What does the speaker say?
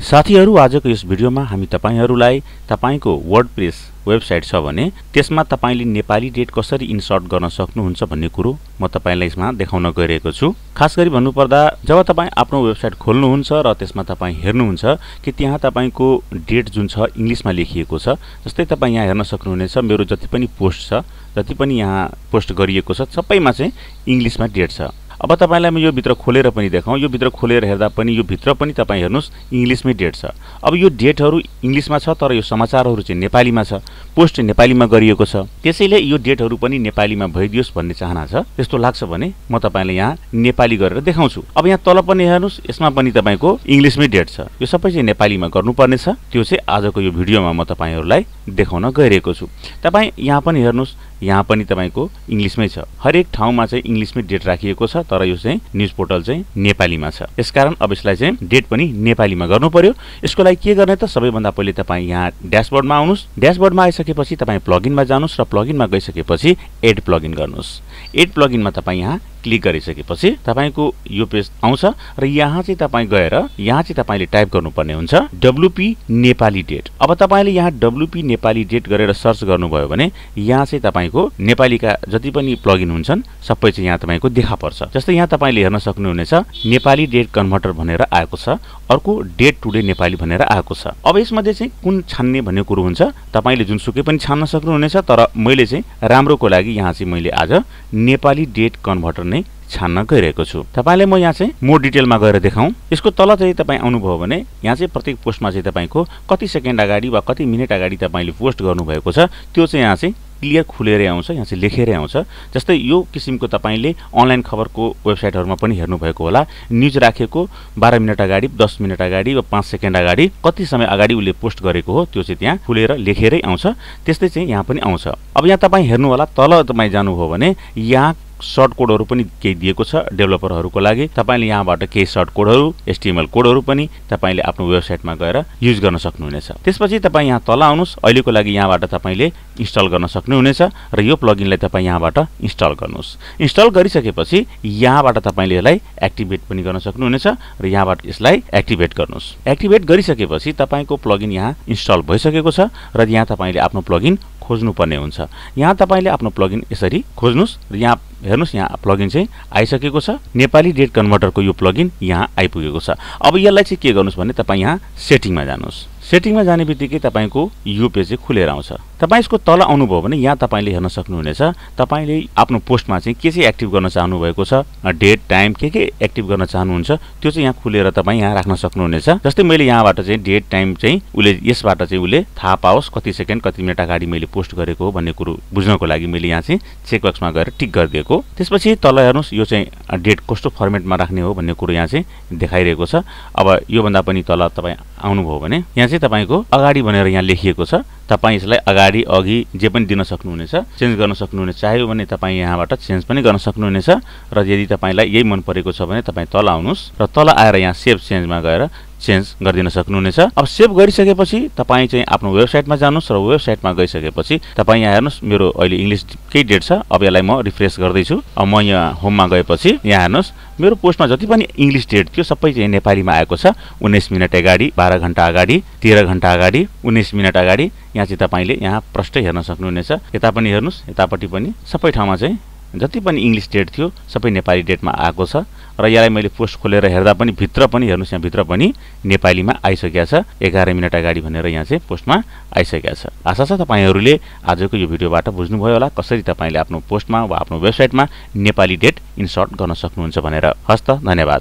साथीहरु, आजको यस भिडियोमा हामी तपाईहरुलाई तपाईको वर्डप्रेस वेबसाइट छ भने त्यसमा तपाईले नेपाली डेट कसरी इन्सर्ट गर्न सक्नुहुन्छ भन्ने कुरो म तपाईलाई यसमा देखाउन गइरहेको छु। खास गरी भन्नुपर्दा जब तपाई आफ्नो वेबसाइट खोल्नुहुन्छ र त्यसमा तपाई हेर्नुहुन्छ कि त्यहाँ तपाईको डेट जुन छ इंग्लिशमा लेखिएको छ। जस्तै तपाई यहाँ हेर्न सक्नुहुनेछ मेरो जति पनि पोस्ट छ, जति पनि यहाँ पोस्ट गरिएको छ सबैमा चाहिँ इंग्लिशमा डेट छ। अब तपाईलाई म यो भित्र खोलेर पनि देखाउँ। यो भित्र खोलेर हेर्दा पनि यो भित्र पनि तपाई हेर्नुस् इंग्लिशमै डेट छ। अब यो डेटहरु इंग्लिशमा छ तर यो समाचारहरु चाहिँ नेपालीमा छ, पोस्ट नेपालीमा गरिएको छ। त्यसैले यो डेटहरु पनि नेपालीमा भइदियोस् भन्ने चाहना छ। त्यस्तो लाग्छ भने म तपाईलाई यहाँ नेपाली गरेर देखाउँछु। अब यहाँ तल पनि हेर्नुस्, यसमा पनि तपाईको इंग्लिशमै डेट छ। यो सबै चाहिँ नेपालीमा गर्नुपर्ने छ। त्यो चाहिँ आजको यो भिडियोमा म तपाईहरुलाई देखाउन गइरहेको छु। तपाई यहाँ पनि हेर्नुस्, यहाँ पनि तपाईको इंग्लिशमै छ। हरेक ठाउँमा चाहिँ इंग्लिशमै डेट राखिएको छ तर यो चाहिँ न्यूज पोर्टल चाहिँ नेपालीमा छ। यसकारण अब यसलाई चाहिँ डेट पनि नेपालीमा गर्नु पर्यो। यसको लागि के गर्ने त सबैभन्दा पहिले तपाई यहाँ ड्याशबोर्डमा आउनुस्। ड्याशबोर्डमा आइसकेपछि तपाई प्लगइनमा जानुस् र प्लगइनमा गइसकेपछि एड प्लगइन गर्नुस्। एड प्लगइनमा तपाई यहाँ क्लिक गरिसकेपछि तपाईको यो पेज आउँछ र यहाँ चाहिँ तपाई गएर यहाँ चाहिँ तपाईले टाइप गर्नुपर्ने हुन्छ WP नेपाली डेट। अब तपाईले यहाँ WP नेपाली डेट गरेर सर्च गर्नुभयो भने यहाँ चाहिँ तपाईको नेपालीका जति पनि प्लगइन हुन्छन् सबै चाहिँ यहाँ तपाईको देखा पर्छ। जस्तै यहाँ तपाईले हेर्न सक्नुहुनेछ नेपाली डेट कन्भर्टर भनेर आएको छ, अर्को डेट टुडे नेपाली भनेर आएको छ। अब यसमध्ये चाहिँ कुन छान्ने भन्ने कुरो हुन्छ। तपाईले जुनसुकै पनि छान्न सक्नुहुनेछ तर मैले चाहिँ राम्रोको लागि यहाँ चाहिँ मैले आज नेपाली डेट कन्भर्टर नै छान्न गइरहेको छु। तपाईलाई म यहाँ चाहिँ मोर डिटेलमा गएर देखाउँ। यसको तल चाहिँ तपाई आउनुभयो भने यहाँ चाहिँ प्रत्येक पोस्टमा चाहिँ तपाईको कति सेकेन्ड अगाडि वा कति मिनेट अगाडि तपाईले पोस्ट गर्नुभएको छ त्यो चाहिँ यहाँ चाहिँ क्लियर खुलेरै आउँछ, यहाँ चाहिँ लेखेरै आउँछ। जस्तै यो किसिमको तपाईले अनलाइन खबरको वेबसाइटहरुमा पनि हेर्नु भएको होला। न्यूज राखेको 12 मिनेट अगाडि, 10 मिनेट अगाडि वा 5 सेकेन्ड अगाडि कति समय अगाडि उले पोस्ट गरेको हो त्यो चाहिँ त्यहाँ खुलेर लेखेरै आउँछ। त्यस्तै चाहिँ यहाँ पनि आउँछ। अब यहाँ तपाई हेर्नु होला तल तपाई जानुभयो भने यहाँ सर्ट कोडहरु पनि केही दिएको छ डेभलपरहरुको लागि। तपाईले यहाँबाट केही सर्ट कोडहरु, HTML कोडहरु पनि तपाईले आफ्नो वेबसाइटमा गएर युज गर्न सक्नुहुनेछ। त्यसपछि तपाई यहाँ तल आउनुस्। अहिलेको लागि यहाँबाट तपाईले इन्स्टल गर्न सक्नुहुनेछ र यो प्लगइनलाई तपाई यहाँबाट इन्स्टल गर्नुस्। इन्स्टल गरिसकेपछि यहाँबाट तपाईले यसलाई एक्टिभेट पनि गर्न सक्नुहुनेछ र यहाँबाट यसलाई एक्टिभेट गर्नुस्। एक्टिभेट गरिसकेपछि तपाईको प्लगइन यहाँ इन्स्टल भइसकेको छ र यहाँ तपाईले आफ्नो प्लगइन खोज्नु पर्ने हुन्छ। यहाँ तपाईले आफ्नो प्लगइन यसरी खोज्नुस् र यहाँ हेर्नुस् यहाँ प्लगइन चाहिँ आइसकेको छ। नेपाली डेट कन्भर्टरको यो प्लगइन यहाँ आइपुगेको छ। अब यसलाई चाहिँ के गर्नुस् भने तपाई यहाँ सेटिङमा जानुस्। सेटिङमा जाने बित्तिकै तपाईको यो पेज चाहिँ खुलेर आउँछ। तपाई यसको तल आउनुभयो भने यहाँ तपाईले हेर्न सक्नुहुनेछ तपाईले आफ्नो पोस्टमा चाहिँ के चाहिँ एक्टिभ गर्न चाहनु भएको छ, डेट टाइम के एक्टिभ गर्न चाहनुहुन्छ त्यो चाहिँ यहाँ खुलेर तपाई यहाँ राख्न सक्नुहुनेछ। जस्तै मैले यहाँबाट चाहिँ डेट टाइम चाहिँ उले यसबाट चाहिँ उले थाहा पाओस् कति सेकेन्ड कति मिनेट अगाडि मैले पोस्ट गरेको हो भन्ने कुरो बुझ्नको लागि मैले यहाँ चाहिँ चेक बक्समा गएर टिक गरिदिएको। त्यसपछि तल हेर्नुस् यो चाहिँ डेट कस्तो फर्मेटमा राख्ने हो भन्ने कुरो यहाँ चाहिँ देखाइरहेको छ। अब यो भन्दा पनि तल तपाई आउनुभयो भने यहाँ चाहिँ तपाईको अगाडि भनेर यहाँ लेखिएको छ। तपाई यसलाई अगाडि अघि जे पनि दिन सक्नुहुनेछ, चेन्ज गर्न सक्नुहुनेछ। चाह्यो भने तपाई यहाँबाट चेन्ज पनि गर्न सक्नुहुनेछ र यदि तपाईलाई यही मन परेको छ भने तपाई तल आउनुस् र तल आएर यहाँ सेभ चेन्जमा गएर चेन्ज गरिदिन सक्नुहुनेछ। अब सेभ गरिसकेपछि तपाई चाहिँ आफ्नो वेबसाइटमा जानुस् र वेबसाइटमा गइसकेपछि तपाई यहाँ हेर्नुस् मेरो अहिले इंग्लिशकै डेट छ। अब यसलाई म रिफ्रेश गर्दै छु। अब म यहाँ होममा गएपछि यहाँ हेर्नुस् मेरो पोस्टमा जति पनि इंग्लिश डेट थियो सबै चाहिँ नेपालीमा आएको छ। 19 मिनेट अगाडि, 12 घण्टा अगाडि, 13 घण्टा अगाडि, 19 मिनेट अगाडि यहाँ चाहिँ तपाईले यहाँ प्रष्टै हेर्न सक्नुहुनेछ। यता पनि हेर्नुस्, यतापट्टि पनि सबै ठाउँमा चाहिँ जति पनि इंग्लिश डेट थियो सबै नेपाली डेटमा आएको छ र यसलाई मैले पोस्ट खोलेर हेर्दा पनि भित्र पनि हेर्नुस् यहाँ भित्र पनि नेपालीमा आइसकेको छ। 11 मिनेट अगाडि भनेर यहाँ चाहिँ पोस्टमा आइसकेको छ। आशा छ तपाईहरुले आजको यो भिडियोबाट बुझ्नुभयो होला कसरी तपाईले आफ्नो पोस्टमा वा आफ्नो वेबसाइटमा नेपाली डेट इन्सर्ट गर्न सक्नुहुन्छ भनेर। हस्त, धन्यवाद।